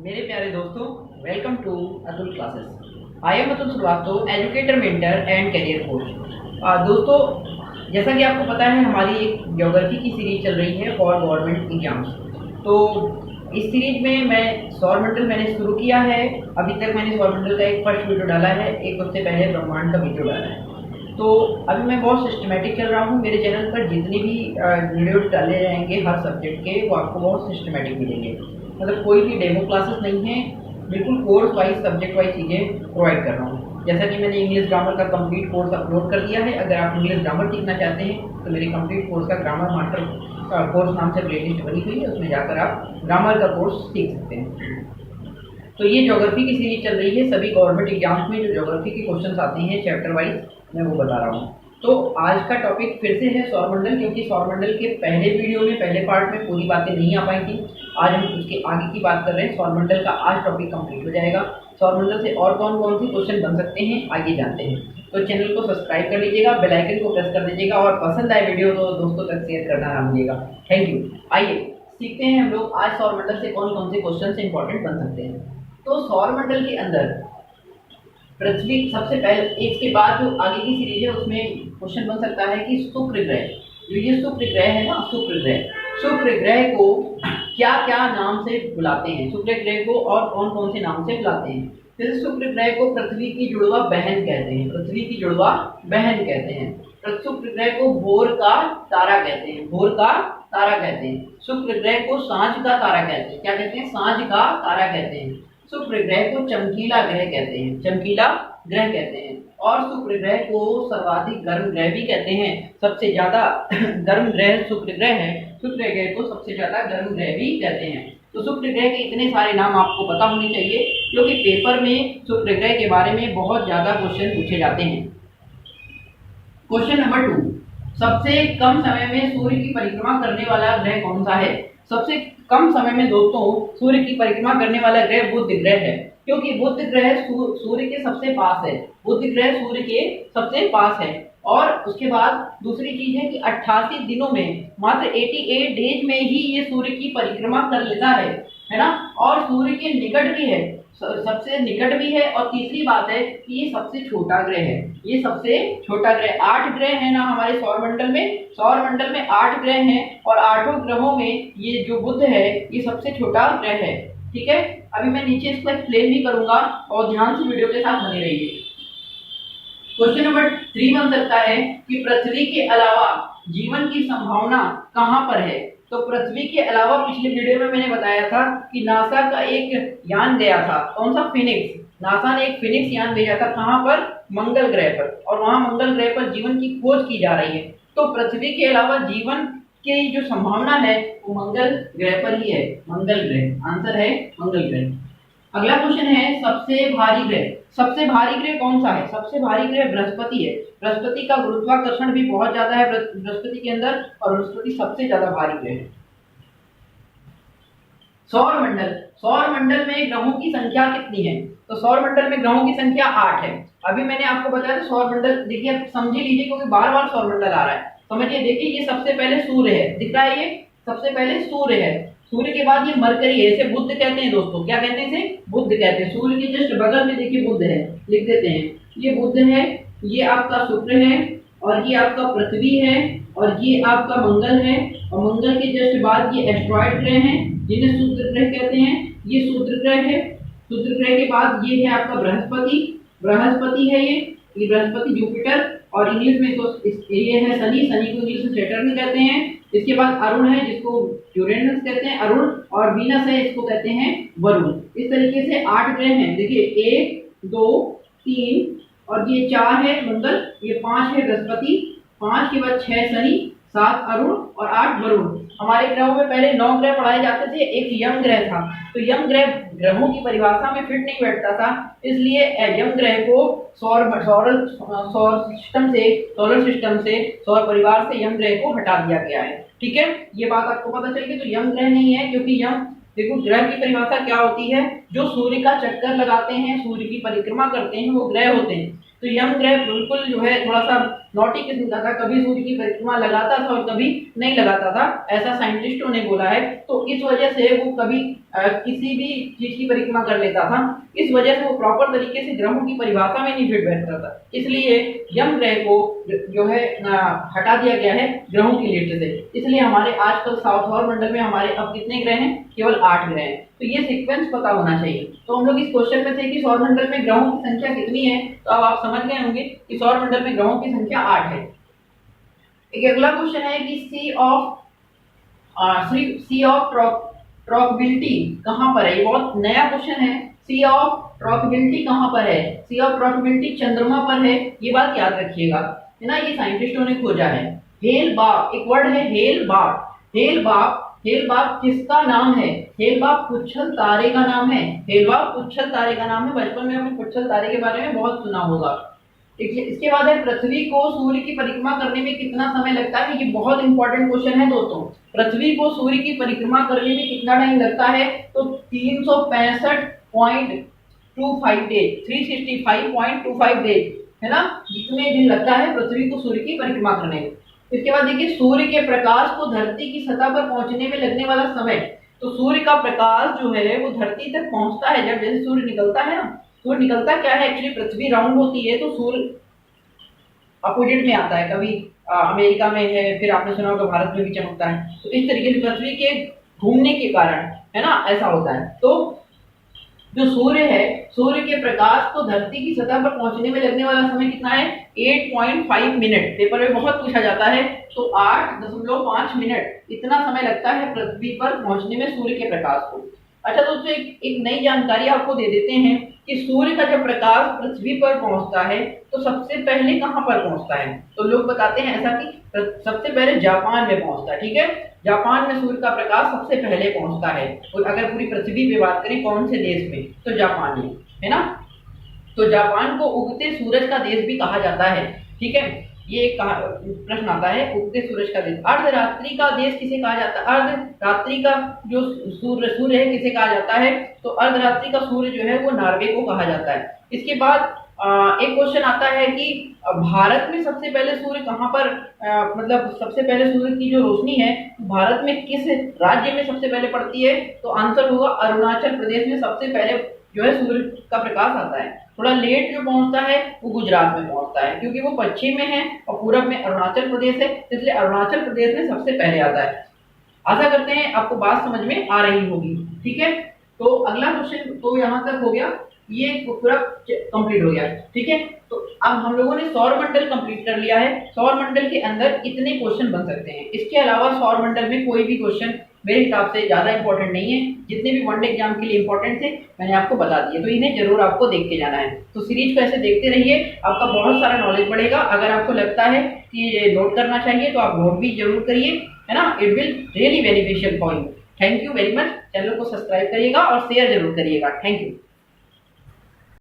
मेरे प्यारे दोस्तों, welcome to Atul classes. I am Atul Srivastava, educator, mentor and career coach. दोस्तों, जैसा कि आपको पता है, हमारी एक ज्योग्राफी की सीरीज चल रही है फॉर गवर्नमेंट एग्जाम्स। तो इस सीरीज में मैं सौरमंडल मैंने शुरू किया है। अभी तक मैंने सौरमंडल का एक फर्स्ट वीडियो डाला है, एक उससे पहले ब्रह्मांड का वीडियो डाला है। तो अभी मैं बहुत सिस्टमेटिक चल रहा हूँ। मेरे चैनल पर जितने भी वीडियोज डाले जाएंगे हर सब्जेक्ट के, वो आपको बहुत सिस्टमेटिक मिलेंगे। मतलब कोई भी डेमो क्लासेस नहीं है, बिल्कुल कोर्स वाइज सब्जेक्ट वाइज चीज़ें प्रोवाइड कर रहा हूँ। जैसा कि मैंने इंग्लिश ग्रामर का कंप्लीट कोर्स अपलोड कर दिया है। अगर आप इंग्लिश ग्रामर सीखना चाहते हैं तो मेरे कंप्लीट कोर्स का ग्रामर मास्टर कोर्स नाम से प्लेलिस्ट बनी हुई है, उसमें जाकर आप ग्रामर का कोर्स सीख सकते हैं। तो ये ज्योग्राफी की सीरीज चल रही है। सभी गवर्नमेंट एग्जाम्स में जो ज्योग्राफी के क्वेश्चंस आते हैं चैप्टर वाइज, मैं वो बता रहा हूँ। तो आज का टॉपिक फिर से है सौरमंडल, क्योंकि सौरमंडल के पहले वीडियो में, पहले पार्ट में पूरी बातें नहीं आ पाई थी। आज हम उसके आगे की बात कर रहे हैं। सौरमंडल का आज टॉपिक कंप्लीट हो जाएगा। सौरमंडल से और कौन कौन से क्वेश्चन बन सकते हैं आइए जानते हैं। तो चैनल को सब्सक्राइब कर लीजिएगा, बेल आइकन को प्रेस कर दीजिएगा और पसंद आए वीडियो तो दोस्तों तक शेयर करना ना भूलिएगा। Thank you. आइए सीखते हैं हम लोग आज सौरमंडल से कौन कौन से क्वेश्चन इंपॉर्टेंट बन सकते हैं। तो सौरमंडल के अंदर पृथ्वी सबसे पहले, इसके बाद जो आगे की सीरीज है उसमें क्वेश्चन बन सकता है कि शुक्र ग्रह, जो ये शुक्र ग्रह है ना, शुक्र ग्रह को क्या क्या नाम से बुलाते हैं, शुक्र ग्रह को और कौन कौन से नाम से बुलाते हैं। जैसे शुक्र ग्रह को पृथ्वी की जुड़वा बहन कहते हैं, पृथ्वी की जुड़वा बहन कहते हैं। शुक्र ग्रह को भोर का तारा कहते हैं, भोर का तारा कहते हैं। शुक्र ग्रह को सांझ का तारा कहते हैं। क्या कहते हैं? सांझ का तारा कहते हैं। शुक्र ग्रह को चमकीला ग्रह कहते हैं, चमकीला ग्रह कहते हैं। और शुक्र ग्रह को सर्वाधिक गर्म ग्रह भी कहते हैं। सबसे ज्यादा गर्म ग्रह शुक्र ग्रह है। शुक्र ग्रह को सबसे ज्यादा गर्म ग्रह भी कहते हैं। तो शुक्र ग्रह के इतने सारे नाम आपको पता होने चाहिए, क्योंकि पेपर में शुक्र ग्रह के बारे में बहुत ज्यादा क्वेश्चन पूछे जाते हैं। क्वेश्चन नंबर 2, सबसे कम समय में सूर्य की परिक्रमा करने वाला ग्रह कौन सा है? सबसे कम समय में दोस्तों सूर्य की परिक्रमा करने वाला ग्रह बुध ग्रह है, क्योंकि बुध ग्रह सूर्य के सबसे पास है। बुध ग्रह सूर्य के सबसे पास है। और उसके बाद दूसरी चीज है कि 88 दिनों में, मात्र 88 डेज में ही ये सूर्य की परिक्रमा कर लेता है ना। और सूर्य के निकट भी है, सबसे निकट भी है। और तीसरी बात है कि ये सबसे छोटा ग्रह है, ये सबसे छोटा ग्रह। 8 ग्रह है ना हमारे सौरमंडल में 8 ग्रह हैं, और 8 ग्रहों में ये जो बुध है ये सबसे छोटा ग्रह है। ठीक है, अभी मैं नीचे इसको एक्सप्लेन भी करूंगा और ध्यान से वीडियो के साथ बने रहिए। क्वेश्चन नंबर 3 बन सकता है कि पृथ्वी के अलावा जीवन की संभावना कहां पर है? तो पृथ्वी के अलावा पिछले वीडियो में मैंने बताया था कि नासा का एक यान गया था, कौन सा? फिनिक्स। नासा ने एक फिनिक्स यान भेजा था, कहां पर? मंगल ग्रह पर। और वहां मंगल ग्रह पर जीवन की खोज की जा रही है। तो पृथ्वी के अलावा जीवन की जो संभावना है वो मंगल ग्रह पर ही है, मंगल ग्रह। आंसर है मंगल ग्रह। अगला क्वेश्चन है सबसे भारी ग्रह। सबसे भारी ग्रह कौन सा है? सबसे भारी ग्रह बृहस्पति है। बृहस्पति का गुरुत्वाकर्षण भी बहुत ज्यादा है बृहस्पति के अंदर, और बृहस्पति सबसे ज्यादा भारी ग्रह है। सौरमंडल में ग्रहों की संख्या कितनी है? तो सौरमंडल में ग्रहों की संख्या 8 है। अभी मैंने आपको बताया था सौरमंडल, देखिए आप समझ लीजिए क्योंकि बार बार सौरमंडल आ रहा है। समझिए, देखिए ये सबसे पहले सूर्य है, दिख रहा है, ये सबसे पहले सूर्य है। सूर्य के बाद ये मरकरी है, इसे बुध कहते हैं दोस्तों। क्या कहते हैं इसे? बुध कहते हैं। सूर्य के जस्ट बगल में देखिए बुध है, लिख देते हैं। ये बुध है, ये आपका शुक्र है, और ये आपका पृथ्वी है, और ये आपका मंगल है। और मंगल के जस्ट बाद ये एस्ट्रॉइड ग्रह हैं, जिन्हें शूद्र ग्रह कहते हैं। ये शूद्र ग्रह है। शूद्र ग्रह के बाद ये है आपका बृहस्पति है, ये बृहस्पति, जुपिटर, और इंग्लिश में तो ये है शनि को इंग्लिश में सैटर्न कहते हैं। इसके बाद अरुण है, जिसको यूरेनस कहते हैं, अरुण। और वीनस है, इसको कहते हैं वरुण। इस तरीके से 8 ग्रह हैं। देखिए 1 2 3 और ये 4 है मंगल, ये 5 है बृहस्पति, 5 के बाद 6 शनि, 7 अरुण और 8 वरुण। हमारे ग्रहों में पहले 9 ग्रह पढ़ाए जाते थे, एक यम ग्रह था। तो यम ग्रह ग्रहों की परिभाषा में फिट नहीं बैठता था, इसलिए यम ग्रह को सौर सिस्टम से सौर परिवार से यम ग्रह को हटा दिया गया है। ठीक है, ये बात आपको पता चल गई। तो यम ग्रह नहीं है, क्योंकि यम, देखो ग्रह की परिभाषा क्या होती है? जो सूर्य का चक्कर लगाते हैं, सूर्य की परिक्रमा करते हैं, वो ग्रह होते हैं। तो यम ग्रह बिल्कुल जो है थोड़ा सा नॉटी किस्म का था, कभी सूर्य की परिक्रमा लगाता था और कभी नहीं लगाता था, ऐसा साइंटिस्टों ने बोला है। तो इस वजह से वो कभी किसी भी चीज की परिक्रमा कर लेता था, इस वजह से वो प्रॉपर तरीके से ग्रहों की परिभाषा में नहीं फिट बैठता था, इसलिए यम ग्रह को जो है हटा दिया गया है ग्रहों की लिस्ट से। इसलिए हमारे आजकल सौर मंडल में हमारे अब कितने ग्रह हैं? केवल 8 ग्रह हैं। तो ये सीक्वेंस पता होना चाहिए। तो हम लोग इस क्वेश्चन में थे कि सौर मंडल में ग्रहों की संख्या कितनी है, तो अब आप समझ गए होंगे कि सौर मंडल में ग्रहों की संख्या 8 है। एक अगला क्वेश्चन है कि सी ऑफ ट्रॉकबिलिटी कहां पर है? ये बहुत नया क्वेश्चन है। सी ऑफ ट्रॉकबिलिटी कहां पर है? सी ऑफ ट्रॉकबिलिटी चंद्रमा पर है, ये बात याद रखिएगा, है ना। ये साइंटिस्टों ने खोजा है। हेल-बाब एक वर्ड है, हेल-बाब। हेल-बाब किसका नाम है? हेल-बाब पुच्छल तारे का नाम है। हेल-बाब पुच्छल तारे का नाम है। बचपन में आपने पुच्छल तारे के बारे में बहुत सुना होगा। इसके बाद है पृथ्वी को सूर्य की परिक्रमा करने में कितना समय लगता है? ये बहुत इंपॉर्टेंट क्वेश्चन है दोस्तों। पृथ्वी को सूर्य की परिक्रमा करने में कितना टाइम लगता है? तो 365.25 डेज, 365.25 डेज, है ना, जितने दिन लगता है पृथ्वी को सूर्य की परिक्रमा करने में। इसके बाद देखिए सूर्य के प्रकाश को धरती की सतह पर पहुंचने में लगने वाला समय। तो सूर्य का प्रकाश जो है वो धरती तक पहुंचता है जब जैसे सूर्य निकलता है ना, सूर्य निकलता क्या है, एक्चुअली पृथ्वी राउंड होती है तो सूर्य अपोजिट में आता है, कभी अमेरिका में है, फिर आपने सुना होगा भारत में भी चमकता है। तो इस तरीके से पृथ्वी के घूमने के कारण, है ना, ऐसा होता है। तो जो सूर्य है, सूर्य के प्रकाश को धरती की सतह पर पहुंचने में लगने वाला समय कितना है? 8.5 मिनट। पेपर में बहुत पूछा जाता है। तो 8.5 मिनट इतना समय लगता है पृथ्वी पर पहुंचने में सूर्य के प्रकाश को। अच्छा दोस्तों, एक नई जानकारी आपको दे देते हैं कि सूर्य का जब प्रकाश पृथ्वी पर पहुंचता है तो सबसे पहले कहां पर पहुंचता है? तो लोग बताते हैं ऐसा कि सबसे पहले जापान में पहुंचता है। ठीक है, जापान में सूर्य का प्रकाश सबसे पहले पहुंचता है। और अगर पूरी पृथ्वी पे बात करें कौन से देश में, तो जापान में, है ना। तो जापान को उगते सूरज का देश भी कहा जाता है। ठीक है, ये एक प्रश्न आता है, उगते सूरज का देश। अर्धरात्रि का देश किसे कहा जाता है? अर्धरात्रि का जो सूर्य है किसे कहा जाता है? तो अर्धरात्रि का सूर्य जो है वो नॉर्वे को कहा जाता है। इसके बाद एक क्वेश्चन आता है कि भारत में सबसे पहले सूर्य कहां पर, मतलब सबसे पहले सूर्य की जो रोशनी है भारत में किस राज्य में सबसे पहले पड़ती है? तो आंसर होगा अरुणाचल प्रदेश में सबसे पहले जो है सूर्य का प्रकाश आता है। थोड़ा लेट जो पहुंचता है वो गुजरात में पहुंचता है, क्योंकि वो पश्चिम में है और पूरब में अरुणाचल प्रदेश है, इसलिए अरुणाचल प्रदेश में सबसे पहले आता है। आशा करते हैं आपको बात समझ में आ रही होगी। ठीक है, तो अगला क्वेश्चन तो यहाँ तक हो गया, ये पूरा कंप्लीट हो गया। ठीक है, तो अब हम लोगों ने सौर मंडल कंप्लीट कर लिया है। सौर मंडल के अंदर इतने क्वेश्चन बन सकते हैं, इसके अलावा सौर मंडल में कोई भी क्वेश्चन मेरे हिसाब से ज्यादा इंपॉर्टेंट नहीं है। जितने भी वनडे एग्जाम के लिए इंपॉर्टेंट थे मैंने आपको बता दिए, तो इन्हें जरूर आपको देख के जाना है। तो सीरीज को ऐसे देखते रहिए, आपका बहुत सारा नॉलेज बढ़ेगा। अगर आपको लगता है कि ये नोट करना चाहिए तो आप नोट भी जरूर करिए, है ना। It will really beneficial for you. Thank you very much. Channel को सब्सक्राइब करिएगा और शेयर जरूर करिएगा। Thank you.